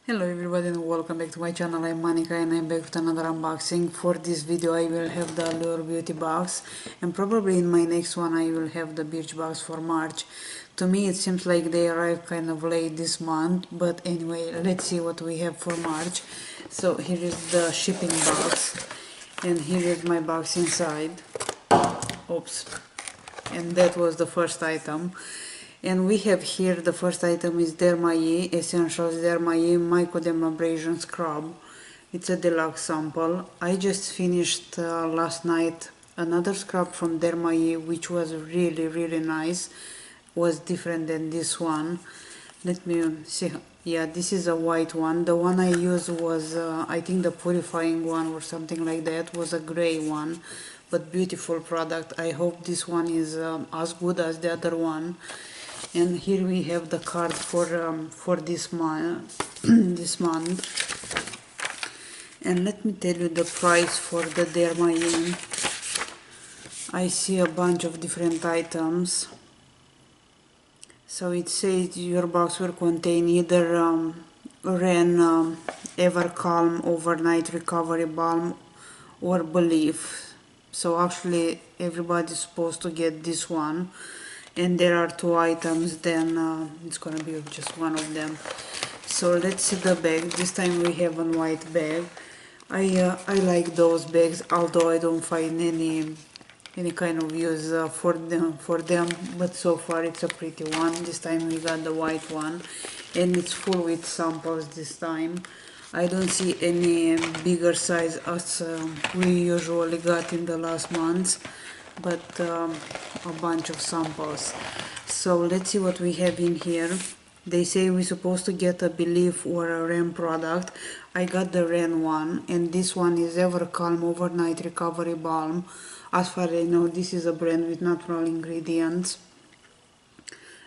Hello everybody and welcome back to my channel. I'm Monica and I'm back with another unboxing. For this video I will have the Allure beauty box, and probably in my next one I will have the beach box for March. To me it seems like they arrived kind of late this month, but anyway, let's see what we have for March. So here is the shipping box, and here is my box inside. Oops. And that was the first item. And we have here, the first item is Derma-E Essentials Derma-E Microdermabrasion Scrub. It's a deluxe sample. I just finished last night another scrub from Derma-E, which was really nice. Was different than this one. Let me see. Yeah, this is a white one. The one I used was I think the purifying one or something like that, was a gray one, but beautiful product. I hope this one is as good as the other one. And here we have the card for this month. This month. And let me tell you the price for the Derma-E. I see a bunch of different items. So it says your box will contain either Ren Ever Calm Overnight Recovery Balm or Belief. So actually everybody's supposed to get this one, and there are two items, then it's gonna be just one of them. So let's see the bag. This time we have a white bag. I like those bags, although I don't find any kind of use for them, but so far it's a pretty one. This time we got the white one, and it's full with samples this time. I don't see any bigger size as we usually got in the last months, but a bunch of samples. So let's see what we have in here. They say we're supposed to get a Belief or a Ren product. I got the Ren one, and this one is Ever Calm Overnight Recovery Balm. As far as I know, this is a brand with natural ingredients.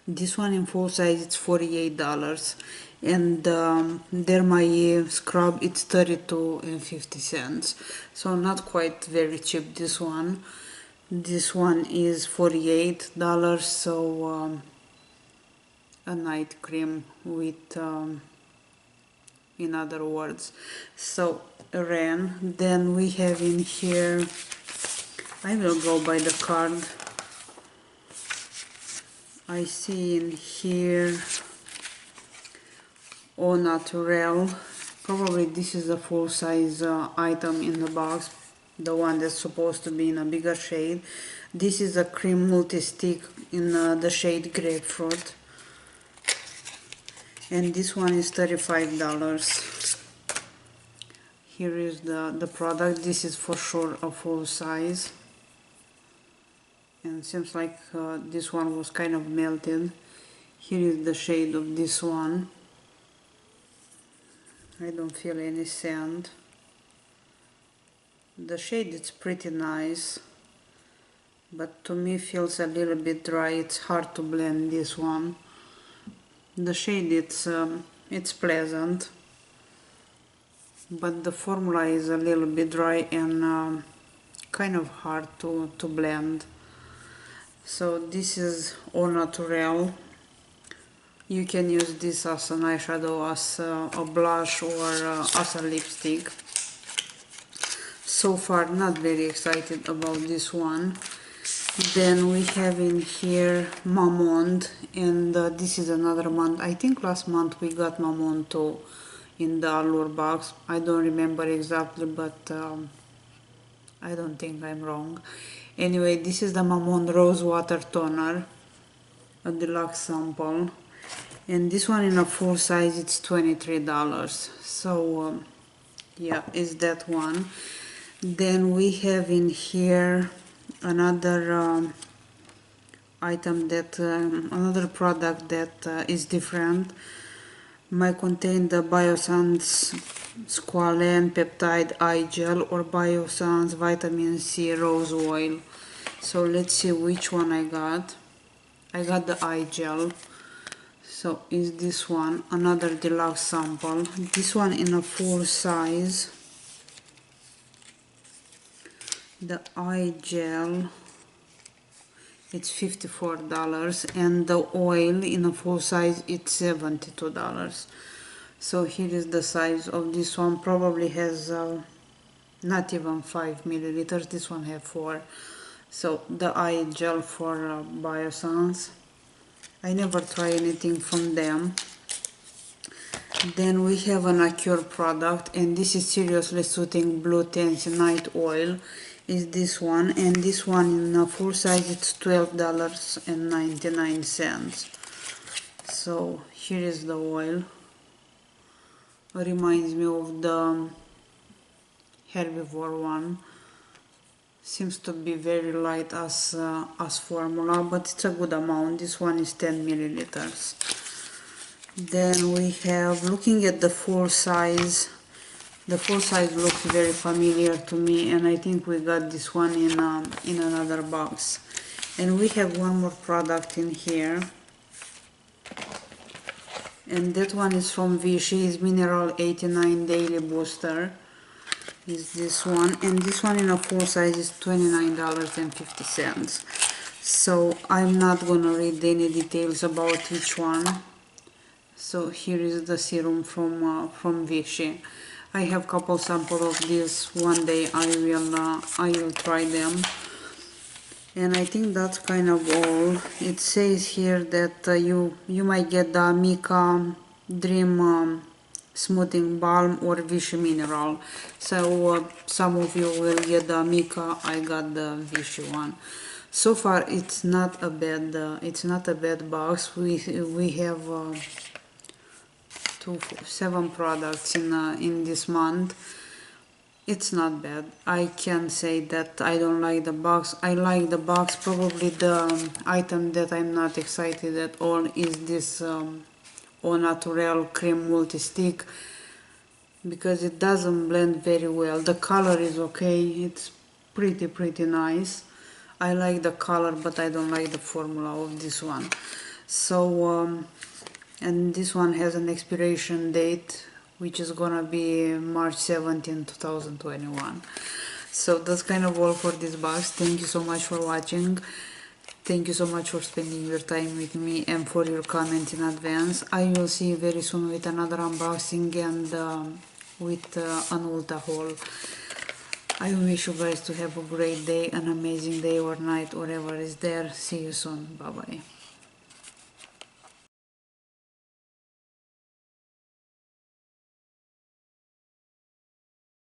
This one in full size it's $48, and Derma-E Scrub it's $32.50. So not quite very cheap, this one. This one is $48, so a night cream with, in other words. So Ren. Then we have in here, I will go by the card. I see in here Au Naturel. Probably this is a full size item in the box, the one that's supposed to be in a bigger shade. This is a cream multi-stick in the shade Grapefruit, and this one is $35. Here is the product. This is for sure a full size, and seems like this one was kind of melted. Here is the shade of this one. I don't feel any scent. The shade is pretty nice, but to me feels a little bit dry. It's hard to blend this one. The shade it's pleasant, but the formula is a little bit dry and kind of hard to blend. So this is Au Naturel. You can use this as an eyeshadow, as a blush, or as a lipstick. So far not very excited about this one. Then we have in here Mamond, and this is another month. I think last month we got Mamond too in the Allure box. I don't remember exactly, but I don't think I'm wrong. Anyway, this is the Mamond Rose Water Toner, a deluxe sample, and this one in a full size it's $23. So yeah, is that one. Then we have in here another item that another product that is different. Might contain the Biossance Squalane Peptide Eye Gel or Biossance Vitamin C Rose Oil. So let's see which one I got. I got the eye gel. So is this one, another deluxe sample. This one in a full size. The eye gel, it's $54, and the oil in a full size it's $72. So here is the size of this one. Probably has not even 5 milliliters. This one have 4. So the eye gel for Biossance. I never try anything from them. Then we have an Allure product, and this is Seriously Soothing Blue Tense Night Oil. Is this one, and this one in a full size it's $12.99. So here is the oil. Reminds me of the Herbivore one. Seems to be very light as formula, but it's a good amount. This one is 10 milliliters. Then we have, looking at the full size looks very familiar to me, and I think we got this one in another box. And we have one more product in here, and that one is from Vichy. Is Mineral 89 Daily Booster. Is this one, and this one in a full size is $29.50. So I'm not gonna read any details about each one. So here is the serum from Vichy. I have couple samples of this. One day I will try them. And I think that's kind of all. It says here that you might get the Mica Dream Smoothing Balm or Vichy Mineral. So some of you will get the Mica. I got the Vichy one. So far it's not a bad box. We have 7 products in this month. It's not bad. I can't say that I don't like the box. I like the box. Probably the item that I'm not excited at all is this Au Naturel Cream Multi-Stick, because it doesn't blend very well. The color is okay. It's pretty nice. I like the color, but I don't like the formula of this one. So and this one has an expiration date, which is gonna be March 17, 2021. So that's kind of all for this box. Thank you so much for watching. Thank you so much for spending your time with me and for your comment in advance. I will see you very soon with another unboxing and with an Ulta haul. I wish you guys to have a great day, an amazing day or night, whatever is there. See you soon. Bye bye.